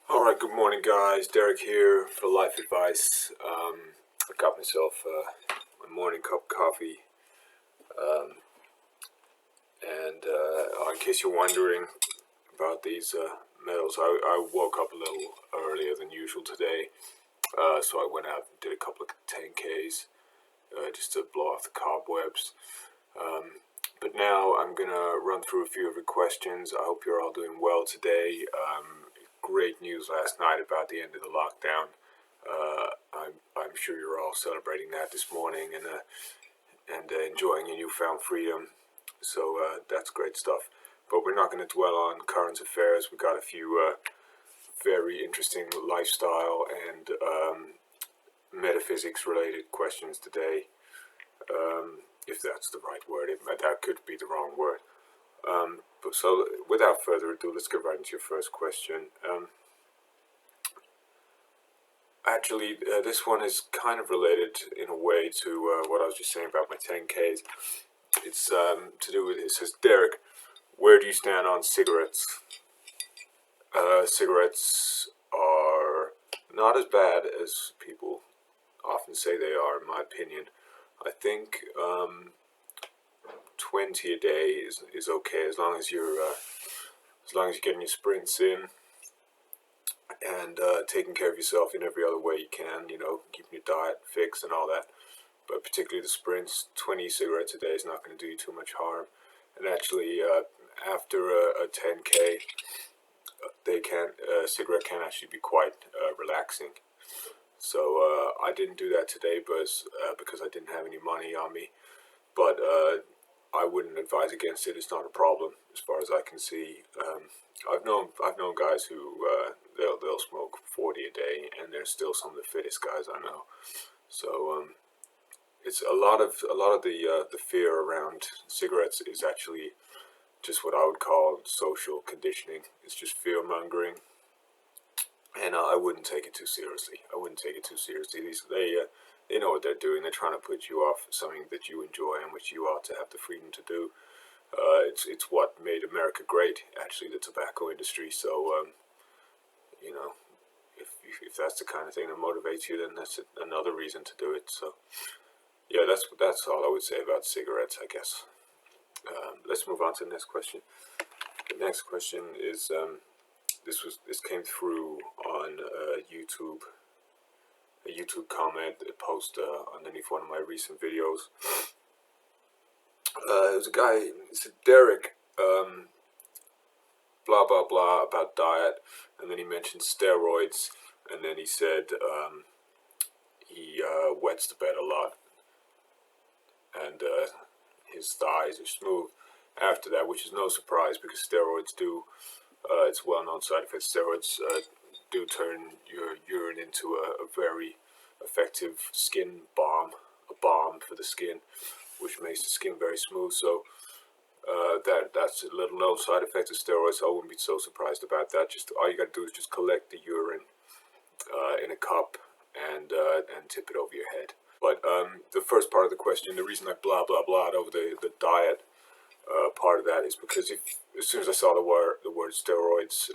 Alright, good morning guys, Derek here for Life Advice. I got myself my morning cup of coffee, and in case you're wondering about these medals, I woke up a little earlier than usual today, so I went out and did a couple of 10Ks just to blow off the cobwebs. But now I'm going to run through a few of your questions. I hope you're all doing well today. Great news last night about the end of the lockdown. I'm sure you're all celebrating that this morning and enjoying your newfound freedom. So that's great stuff. But we're not going to dwell on current affairs. We've got a few very interesting lifestyle and metaphysics related questions today. If that's the right word, that could be the wrong word. So without further ado, let's get right into your first question. Actually, this one is kind of related in a way to what I was just saying about my 10Ks. It's to do with, it says, Derek, where do you stand on cigarettes? Cigarettes are not as bad as people often say they are, in my opinion. I think 20 a day is okay, as long as you're getting your sprints in and taking care of yourself in every other way you can, keeping your diet fixed and all that. But particularly the sprints, 20 cigarettes a day is not going to do you too much harm. And actually, after a 10K, a cigarette can actually be quite relaxing. So I didn't do that today, because I didn't have any money on me. But I wouldn't advise against it. It's not a problem as far as I can see. I've known guys who they'll smoke 40 a day, and they're still some of the fittest guys I know. So it's a lot of the fear around cigarettes is actually just what I would call social conditioning. It's just fear mongering, and I wouldn't take it too seriously. They know what they're doing. They're trying to put you off something that you enjoy and which you ought to have the freedom to do. It's what made America great, actually, the tobacco industry. So, if that's the kind of thing that motivates you, then that's another reason to do it. So, yeah, that's all I would say about cigarettes, I guess. Let's move on to the next question. The next question is this came through on YouTube. A YouTube comment, a post underneath one of my recent videos. It was a guy, he said, Derek, blah blah blah about diet, and then he mentioned steroids, and then he said he wets the bed a lot, and his thighs are smooth after that, which is no surprise because steroids do, it's a well-known side effect, steroids do turn your urine into a very effective skin balm, a balm for the skin, which makes the skin very smooth. So that's a little known side effect of steroids. So I wouldn't be so surprised about that. Just all you got to do is just collect the urine in a cup and tip it over your head. But the first part of the question, the reason I blah blah blah over the diet part of that is because as soon as I saw the word steroids,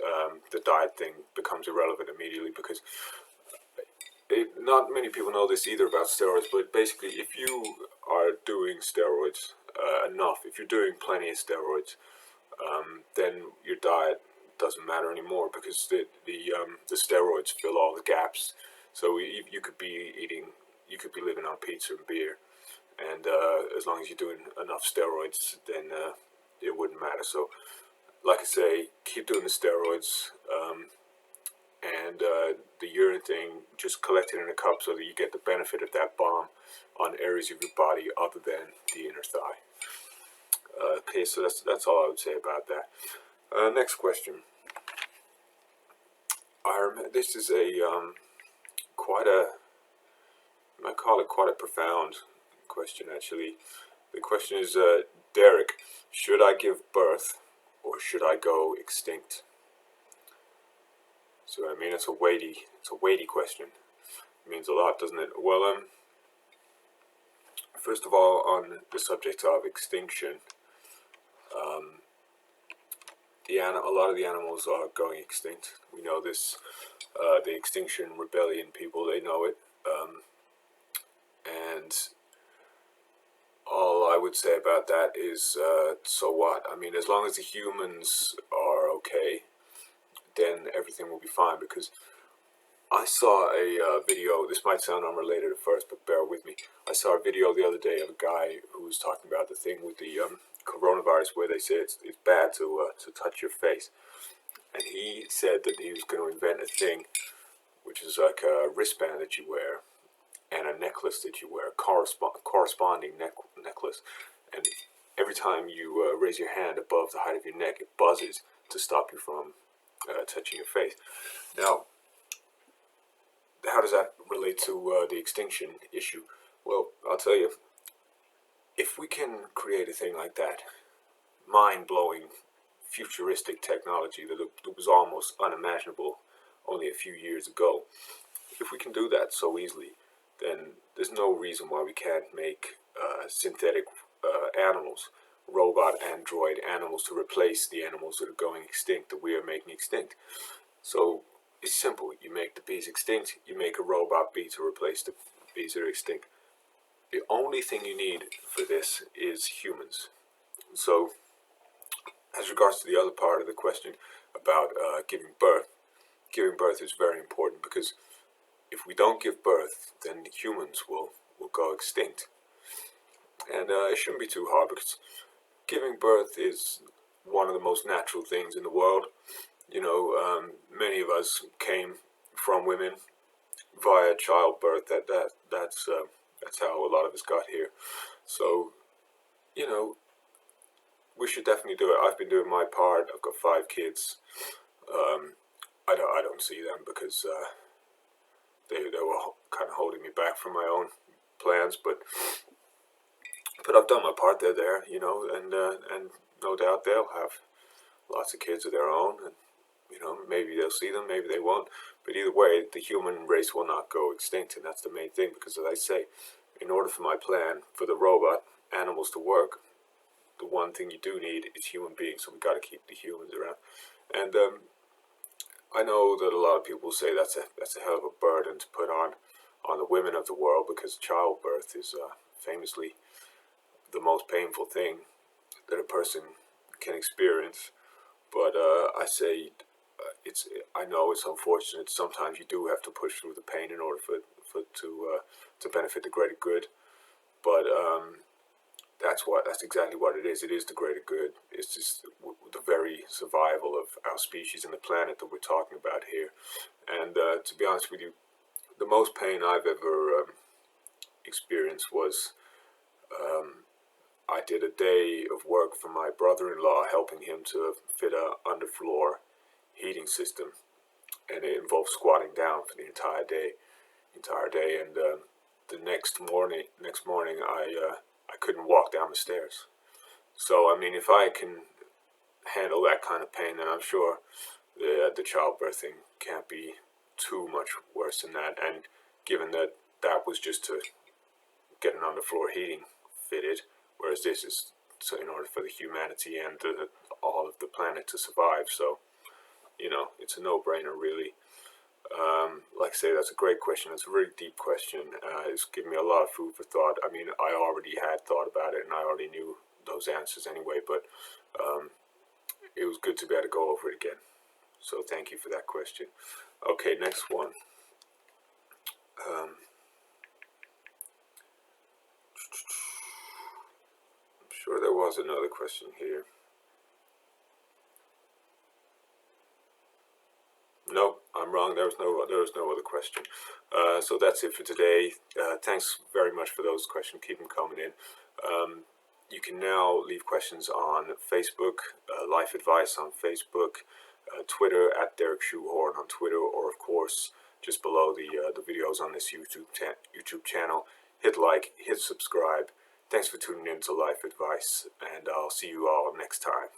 the diet thing becomes irrelevant immediately, because not many people know this either about steroids, but basically if you are doing steroids enough, if you're doing plenty of steroids, then your diet doesn't matter anymore, because the steroids fill all the gaps. So you could be living on pizza and beer, and as long as you're doing enough steroids, then it wouldn't matter. So, like I say, keep doing the steroids, and the urine thing, just collect it in a cup so that you get the benefit of that balm on areas of your body other than the inner thigh. Okay, so that's all I would say about that. Next question. This is I call it quite a profound question, actually. The question is, Derek, should I give birth or should I go extinct? So I mean, it's a weighty question. It means a lot, doesn't it? Well, first of all, on the subject of extinction, a lot of the animals are going extinct. We know this. The Extinction Rebellion people, they know it. And all I would say about that is, so what? I mean, as long as the humans are okay, then everything will be fine. Because I saw a video, this might sound unrelated at first, but bear with me. I saw a video the other day of a guy who was talking about the thing with the coronavirus, where they say it's bad to touch your face. And he said that he was going to invent a thing, which is like a wristband that you wear, and a necklace that you wear, corresponding necklace. And every time you raise your hand above the height of your neck, it buzzes to stop you from touching your face. Now, how does that relate to the extinction issue? Well, I'll tell you, if we can create a thing like that, mind-blowing, futuristic technology that was almost unimaginable only a few years ago, if we can do that so easily, then there's no reason why we can't make synthetic animals, robot android animals, to replace the animals that are going extinct, that we are making extinct. So it's simple. You make the bees extinct, you make a robot bee to replace the bees that are extinct. The only thing you need for this is humans. So as regards to the other part of the question about giving birth is very important, because if we don't give birth, then humans will go extinct. And it shouldn't be too hard, because giving birth is one of the most natural things in the world. You know, many of us came from women via childbirth. That's how a lot of us got here. So, you know, we should definitely do it. I've been doing my part. I've got 5 kids. I don't see them because they were kind of holding me back from my own plans, but I've done my part. They're there, you know, and no doubt they'll have lots of kids of their own, and you know, maybe they'll see them, maybe they won't. But either way, the human race will not go extinct, and that's the main thing. Because as I say, in order for my plan for the robot animals to work, the one thing you do need is human beings. So we got to keep the humans around. And I know that a lot of people say that's a hell of a burden to put on the women of the world, because childbirth is famously the most painful thing that a person can experience. But I say I know it's unfortunate. Sometimes you do have to push through the pain in order for to benefit the greater good. But that's exactly what it is. It is the greater good. It's just the very survival of our species and the planet that we're talking about here. And to be honest with you, the most pain I've ever experienced was I did a day of work for my brother-in-law, helping him to fit a underfloor heating system, and it involved squatting down for the entire day. And the next morning, I couldn't walk down the stairs. So I mean, if I can handle that kind of pain, then I'm sure the childbirthing can't be too much worse than that. And given that that was just to get an underfloor heating fitted, whereas this is so in order for the humanity and all of the planet to survive. So, you know, it's a no-brainer, really. Like I say, that's a great question. It's a really deep question. It's given me a lot of food for thought. I mean, I already had thought about it, and I already knew those answers anyway, but it was good to be able to go over it again. So thank you for that question. Okay, next one. I'm sure there was another question here. No, I'm wrong. There was no other question. So that's it for today. Thanks very much for those questions. Keep them coming in. You can now leave questions on Facebook, Life Advice on Facebook, Twitter at Derek Shoehorn on Twitter, or of course just below the videos on this YouTube channel. Hit like, hit subscribe. Thanks for tuning in to Life Advice, and I'll see you all next time.